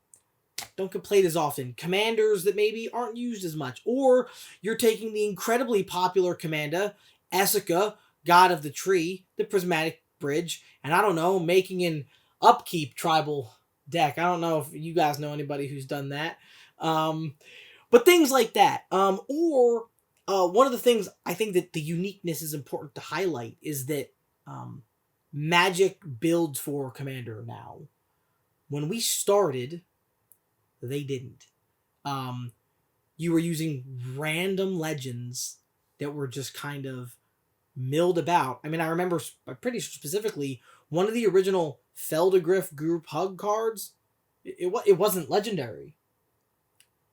don't get played as often, commanders that maybe aren't used as much, or you're taking the incredibly popular commander, Essica, God of the Tree, the Prismatic Bridge, and I don't know, making an upkeep tribal deck. I don't know if you guys know anybody who's done that. But things like that. Or one of the things I think that the uniqueness is important to highlight is that Magic builds for Commander now. When we started, they didn't. You were using random legends that were just kind of milled about. I mean, I remember pretty specifically one of the original Feldegriff group hug cards. It wasn't legendary.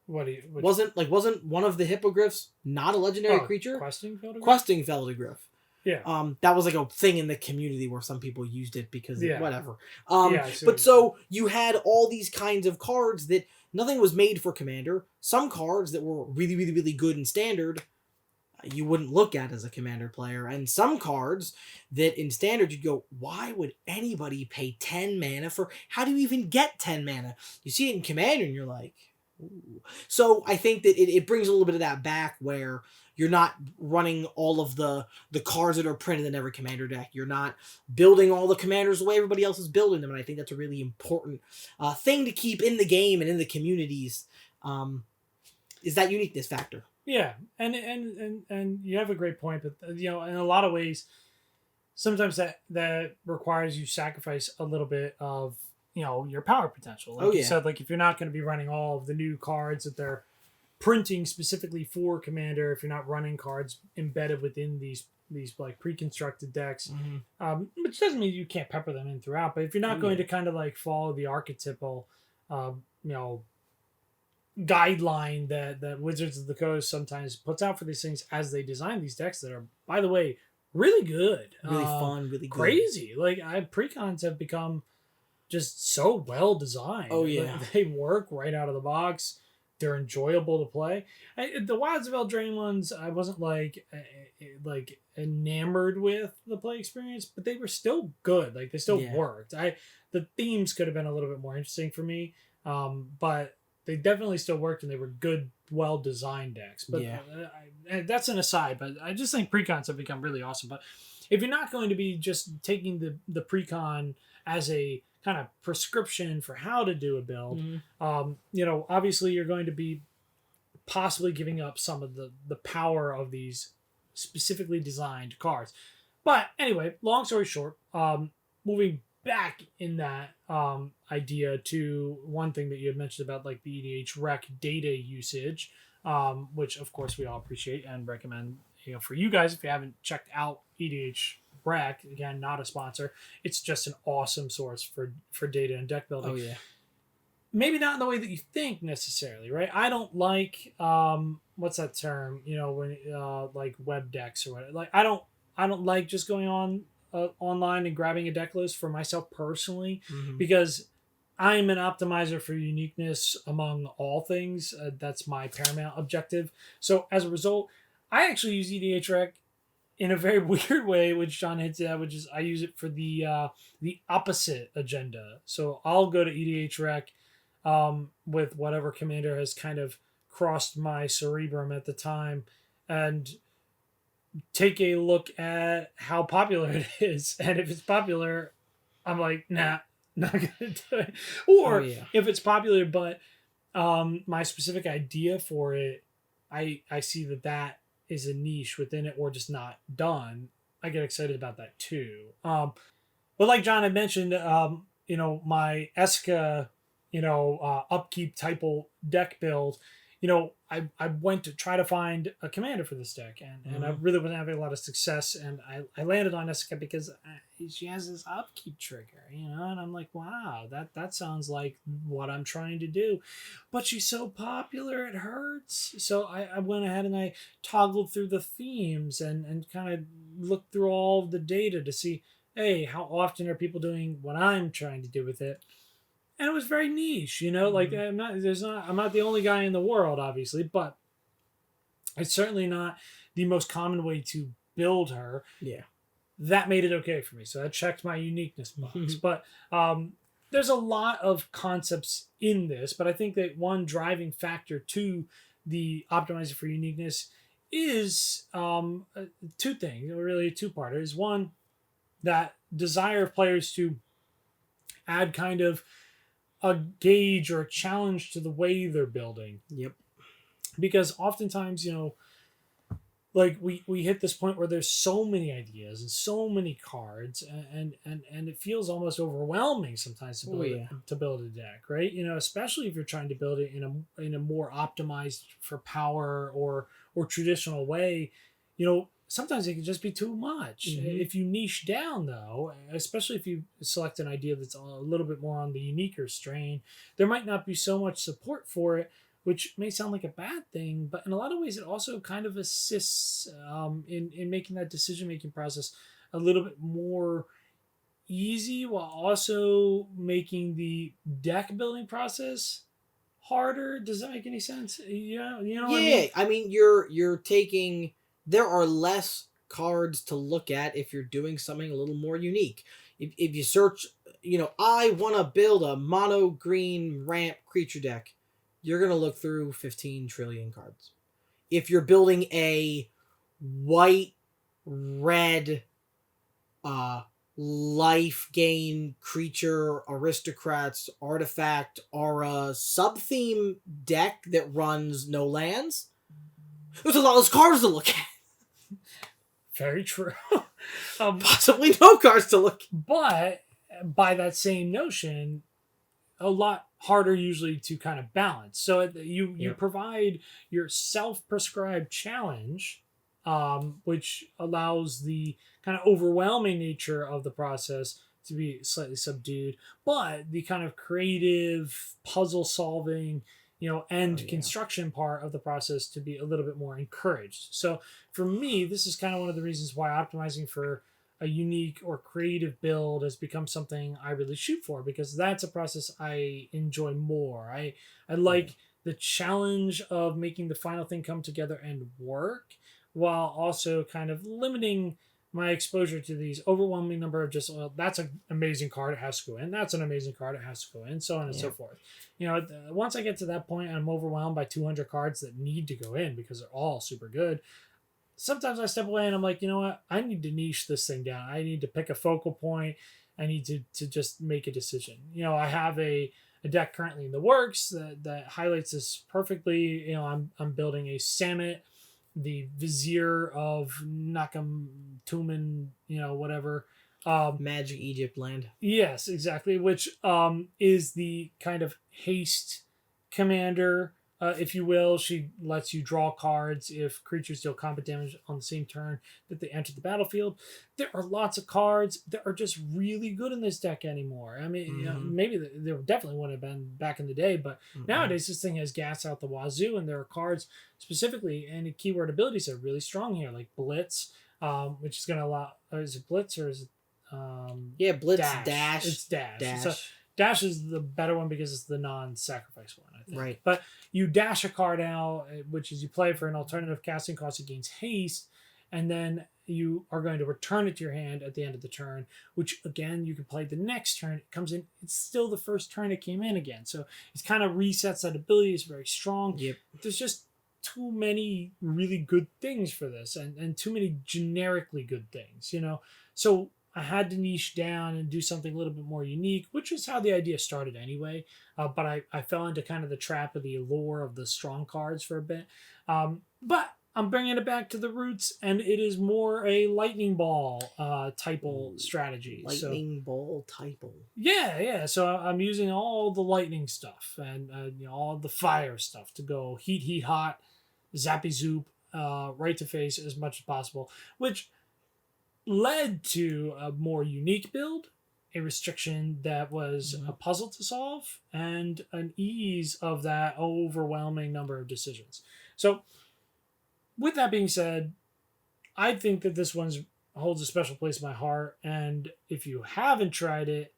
Wasn't one of the hippogriffs not a legendary creature? Questing Feldegriff? Questing Feldegriff. Yeah. That was like a thing in the community where some people used it because whatever. But so so you had all these kinds of cards that nothing was made for Commander. Some cards that were really, really, really good in Standard, you wouldn't look at as a Commander player. And some cards that in Standard you'd go, why would anybody pay 10 mana for... How do you even get 10 mana? You see it in Commander and you're like... Ooh. So I think that it brings a little bit of that back where you're not running all of the cards that are printed in every Commander deck. You're not building all the Commanders the way everybody else is building them. And I think that's a really important thing to keep in the game and in the communities, is that uniqueness factor. Yeah, and you have a great point, but in a lot of ways, sometimes that requires you sacrifice a little bit of your power potential. Like you said, like if you're not going to be running all of the new cards that they're printing specifically for Commander, if you're not running cards embedded within these like pre-constructed decks, which doesn't mean you can't pepper them in throughout. But if you're not going to kind of like follow the archetypal, guideline that Wizards of the Coast sometimes puts out for these things as they design these decks that are, by the way, really good, really fun, really good. Crazy. Like precons have become just so well designed. Oh yeah, like, they work right out of the box. They're enjoyable to play. The Wilds of Eldraine ones, I wasn't like enamored with the play experience, but they were still good. Like they still worked. The themes could have been a little bit more interesting for me, but they definitely still worked, and they were good, well designed decks. But that's an aside. But I just think precons have become really awesome. But if you're not going to be just taking the precon as a kind of prescription for how to do a build, obviously you're going to be possibly giving up some of the power of these specifically designed cards. But anyway, long story short, moving back in that idea to one thing that you had mentioned about like the EDH rec data usage, which of course we all appreciate and recommend. For you guys, if you haven't checked out EDH Rec, again, not a sponsor, it's just an awesome source for data and deck building. Oh yeah. Maybe not in the way that you think necessarily, right? I don't like what's that term? When like web decks or whatever. Like I don't like just going on online and grabbing a deck list for myself personally, because I'm an optimizer for uniqueness among all things. That's my paramount objective. So as a result, I actually use EDH Rec in a very weird way, which John hinted at, which is I use it for the opposite agenda. So I'll go to EDH Rec with whatever commander has kind of crossed my cerebrum at the time and take a look at how popular it is. And if it's popular, I'm like, nah, not going to do it. Or if it's popular, but my specific idea for it, I see that is a niche within it or just not done, I get excited about that too. But like John had mentioned, my Eska, upkeep typal deck build, I went to try to find a commander for this deck, and I really wasn't having a lot of success. And I landed on Eska because she has this upkeep trigger, and I'm like, wow, that sounds like what I'm trying to do. But she's so popular, it hurts. So I went ahead and I toggled through the themes and kind of looked through all of the data to see, hey, how often are people doing what I'm trying to do with it? And it was very niche, like I'm not the only guy in the world, obviously, but it's certainly not the most common way to build her. Yeah. That made it okay for me. So that checked my uniqueness box. But there's a lot of concepts in this, but I think that one driving factor to the optimizing for uniqueness is two things, really a two-parter. Is one, that desire of players to add kind of a gauge or a challenge to the way they're building. Yep. Because oftentimes, like we hit this point where there's so many ideas and so many cards, and it feels almost overwhelming sometimes to build a deck, right? Especially if you're trying to build it in a more optimized for power or traditional way. Sometimes it can just be too much. If you niche down, though, especially if you select an idea that's a little bit more on the uniquer strain, there might not be so much support for it, which may sound like a bad thing, but in a lot of ways it also kind of assists in making that decision-making process a little bit more easy, while also making the deck building process harder. Does that make any sense? Yeah, what I mean, you're taking... There are less cards to look at if you're doing something a little more unique. If you search, I want to build a mono green ramp creature deck, you're going to look through 15 trillion cards. If you're building a white, red, life gain creature, aristocrats, artifact, aura, sub-theme deck that runs no lands, there's a lot less cards to look at. Very true. Possibly no cards to look. But by that same notion, a lot harder usually to kind of balance. So you provide your self-prescribed challenge, which allows the kind of overwhelming nature of the process to be slightly subdued, but the kind of creative puzzle solving, construction part of the process to be a little bit more encouraged. So for me, this is kind of one of the reasons why optimizing for a unique or creative build has become something I really shoot for, because that's a process I enjoy more. I like the challenge of making the final thing come together and work, while also kind of limiting my exposure to these overwhelming number of just, well, that's an amazing card, it has to go in. That's an amazing card, it has to go in, so on and so forth. Once I get to that point and I'm overwhelmed by 200 cards that need to go in because they're all super good, sometimes I step away and I'm like, you know what? I need to niche this thing down. I need to pick a focal point. I need to just make a decision. I have a deck currently in the works that highlights this perfectly. I'm building a Samit, the Vizier of Nakam Tumen, whatever. Magic Egypt land. Yes, exactly. Which is the kind of haste commander, if you will. She lets you draw cards if creatures deal combat damage on the same turn that they enter the battlefield. There are lots of cards that are just really good in this deck anymore. I mean, maybe there definitely would have been back in the day, but nowadays this thing has gas out the wazoo, and there are cards specifically and keyword abilities that are really strong here, like Blitz, which is going to allow... Is it Blitz or is it... Blitz, Dash. It's Dash. Dash. So Dash is the better one because it's the non-sacrifice one, I think. Right. But you dash a card out, which is you play for an alternative casting cost, it gains haste, and then you are going to return it to your hand at the end of the turn, which again you can play the next turn. It comes in, it's still the first turn it came in again. So it kind of resets that ability. It's very strong. Yep. There's just too many really good things for this, and too many generically good things, So I had to niche down and do something a little bit more unique, which is how the idea started anyway. But I fell into kind of the trap of the allure of the strong cards for a bit. But I'm bringing it back to the roots, and it is more a lightning ball typal strategy. Lightning ball typal. Yeah. So I'm using all the lightning stuff and all the fire stuff to go heat, hot, zappy zoop, right to face as much as possible, which led to a more unique build, a restriction that was a puzzle to solve, and an ease of that overwhelming number of decisions. So, with that being said, I think that this one holds a special place in my heart. And if you haven't tried it,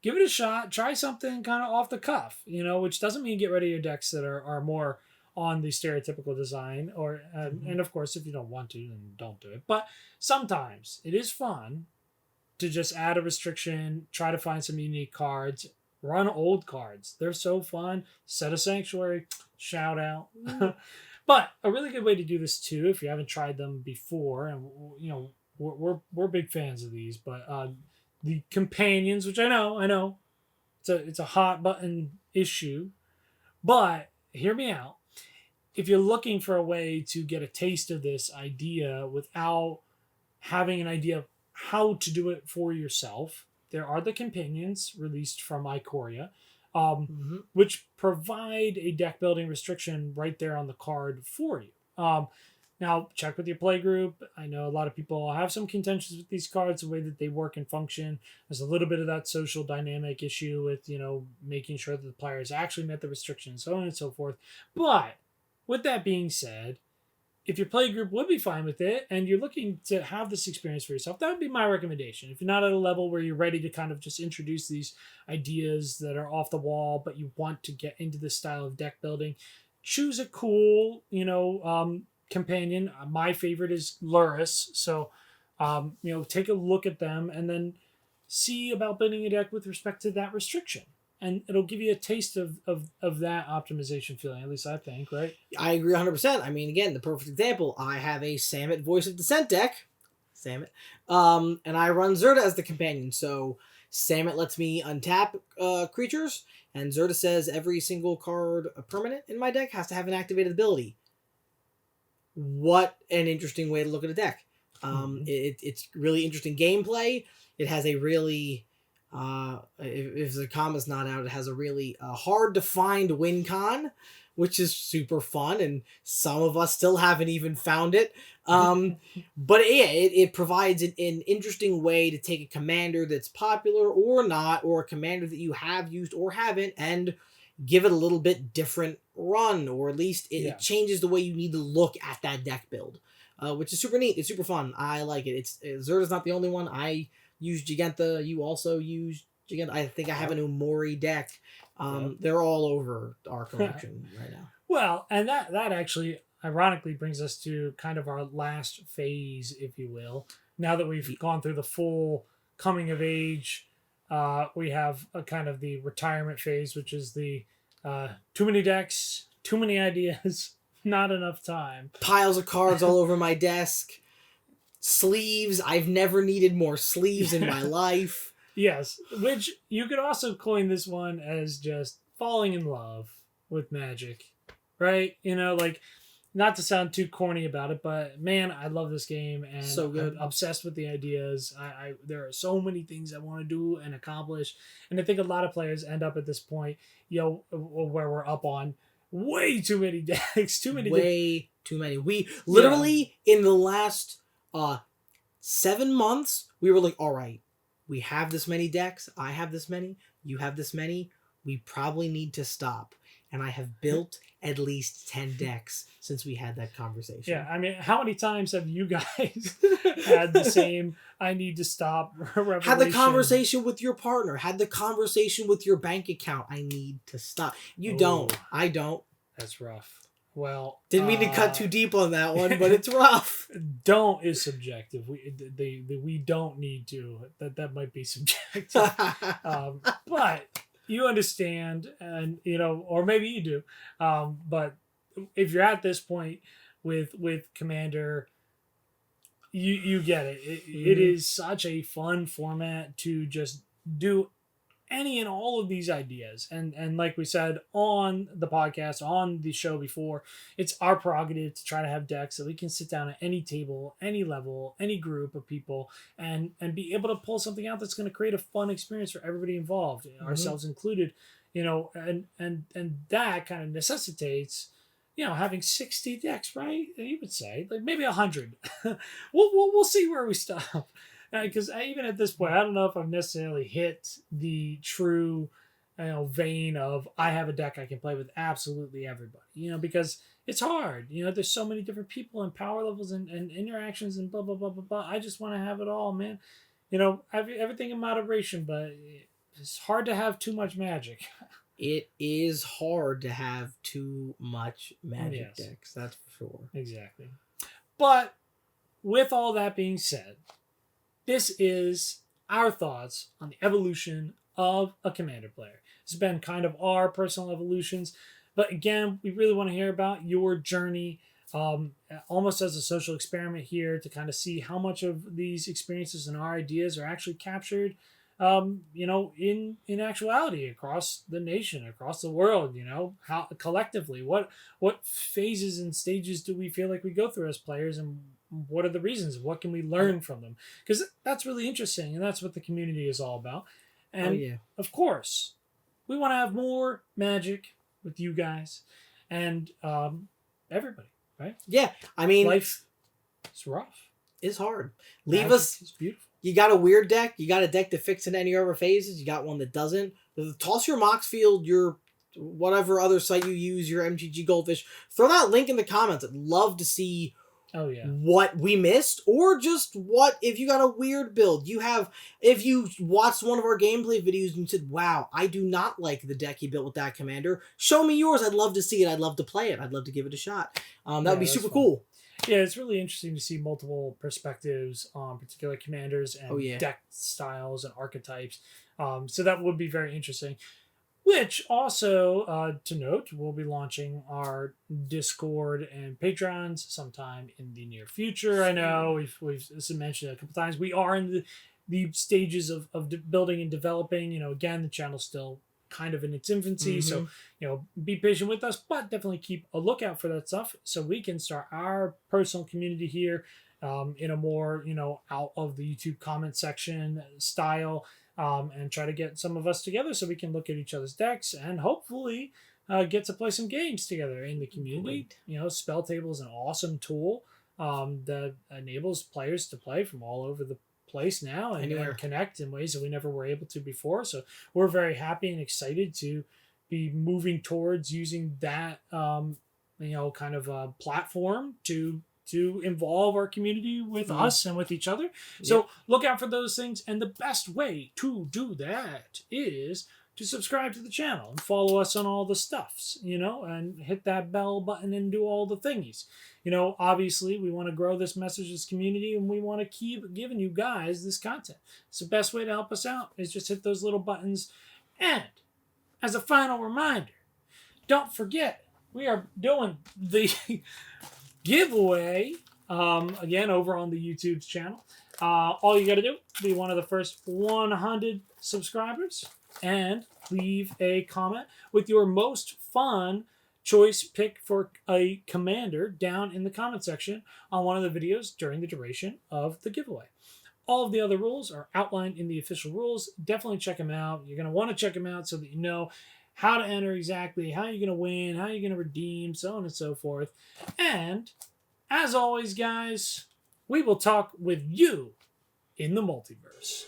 give it a shot. Try something kind of off the cuff, which doesn't mean get rid of your decks that are more on the stereotypical design. Or and of course, if you don't want to, then don't do it. But sometimes it is fun to just add a restriction, try to find some unique cards, run old cards. They're so fun. Set a sanctuary, shout out. But a really good way to do this too, if you haven't tried them before, and we're big fans of these, but the companions, which I know, it's a hot button issue, but hear me out. If you're looking for a way to get a taste of this idea without having an idea of how to do it for yourself, there are the companions released from Ikoria, which provide a deck building restriction right there on the card for you. Now, check with your play group. I know a lot of people have some contentions with these cards, the way that they work and function. There's a little bit of that social dynamic issue with, making sure that the players actually met the restrictions, so on and so forth. But with that being said, if your play group would be fine with it and you're looking to have this experience for yourself, that would be my recommendation. If you're not at a level where you're ready to kind of just introduce these ideas that are off the wall, but you want to get into this style of deck building, choose a cool, companion. My favorite is Luris. So, take a look at them and then see about building a deck with respect to that restriction. And it'll give you a taste of that optimization feeling, at least I think, right? I agree 100%. I mean, again, the perfect example, I have a Samut Voice of Dissent deck. Samut. And I run Zerta as the companion. So Samut lets me untap creatures, and Zerta says every single card permanent in my deck has to have an activated ability. What an interesting way to look at a deck. It's really interesting gameplay. It has a really... if the comma's not out, it has a really hard to find win con, which is super fun, and some of us still haven't even found it. But yeah, it provides an interesting way to take a commander that's popular or not, or a commander that you have used or haven't, and give it a little bit different run, or at least it changes the way you need to look at that deck build, which is super neat. It's super fun. I like it. Zerta's not the only one. I use Giganta. You also use Giganta. I think I have an Umori deck. They're all over our collection right now. Well, and that actually ironically brings us to kind of our last phase, if you will. Now that we've gone through the full coming of age, we have a kind of the retirement phase, which is the too many decks, too many ideas, not enough time. Piles of cards all over my desk. Sleeves. I've never needed more sleeves in my life. Yes, which you could also coin this one as just falling in love with Magic, right? Not to sound too corny about it, but man, I love this game and so good. I'm obsessed with the ideas. There are so many things I want to do and accomplish, and I think a lot of players end up at this point, where we're up on way too many decks, too many. We literally in the last 7 months, we were like, all right, we have this many decks, I have this many, you have this many, we probably need to stop. And I have built at least 10 decks since we had that conversation. Yeah, I mean, how many times have you guys had the same I need to stop revelation? Had the conversation with your partner, had the conversation with your bank account, I need to stop. You don't. I don't. That's rough. Well, didn't mean to cut too deep on that one, but it's rough. Don't is subjective. We don't need to. That might be subjective. But you understand, and or maybe you do. But if you're at this point with Commander, you get it. It is such a fun format to just do any and all of these ideas. And like we said on the podcast, on the show before, it's our prerogative to try to have decks that we can sit down at any table, any level, any group of people, and be able to pull something out that's going to create a fun experience for everybody involved, ourselves included. And that kind of necessitates, having 60 decks, right? You would say, like, maybe 100. We'll see where we stop. Because even at this point, I don't know if I've necessarily hit the true, vein of I have a deck I can play with absolutely everybody. Because it's hard. There's so many different people and power levels and interactions and blah blah blah blah blah. I just want to have it all, man. Everything in moderation, but it's hard to have too much Magic. It is hard to have too much Magic decks. That's for sure. Exactly. But with all that being said, this is our thoughts on the evolution of a Commander player. It's been kind of our personal evolutions, but again, we really want to hear about your journey, almost as a social experiment here, to kind of see how much of these experiences and our ideas are actually captured, in actuality across the nation, across the world. How collectively, what phases and stages do we feel like we go through as players, and what are the reasons? What can we learn from them? Because that's really interesting, and that's what the community is all about. And of course, we want to have more Magic with you guys and everybody, right? Yeah, I mean, life is rough. It's hard. Magic is beautiful. You got a weird deck. You got a deck that fits in any other phases. You got one that doesn't. Toss your Moxfield, your whatever other site you use, your MTG Goldfish. Throw that link in the comments. I'd love to see what we missed, or just what if you got a weird build. If you watched one of our gameplay videos and you said, wow, I do not like the deck you built with that commander, show me yours. I'd love to see it. I'd love to play it. I'd love to give it a shot. That would be super cool. Yeah, it's really interesting to see multiple perspectives on particular commanders and deck styles and archetypes. So that would be very interesting. Which also, to note, we'll be launching our Discord and Patrons sometime in the near future. I know we've mentioned it a couple times. We are in the stages of building and developing. Again, the channel's still kind of in its infancy, so be patient with us, but definitely keep a lookout for that stuff so we can start our personal community here in a more out of the YouTube comment section style, and try to get some of us together so we can look at each other's decks and hopefully get to play some games together in the community. Spell Table is an awesome tool that enables players to play from all over the place now and connect in ways that we never were able to before. So we're very happy and excited to be moving towards using that kind of a platform to involve our community with us and with each other. So look out for those things, and the best way to do that is to subscribe to the channel and follow us on all the stuffs, and hit that bell button and do all the thingies. Obviously we want to grow this message, this community, and we want to keep giving you guys this content. So the best way to help us out is just hit those little buttons. And as a final reminder, don't forget, we are doing the giveaway again over on the YouTube's channel. All you got to do, be one of the first 100 subscribers and leave a comment with your most fun choice pick for a commander down in the comment section on one of the videos during the duration of the giveaway. All of the other rules are outlined in the official rules. Definitely check them out. You're going to want to check them out so that you know how to enter exactly, how you're going to win, how you're going to redeem, so on and so forth. And as always, guys, we will talk with you in the multiverse.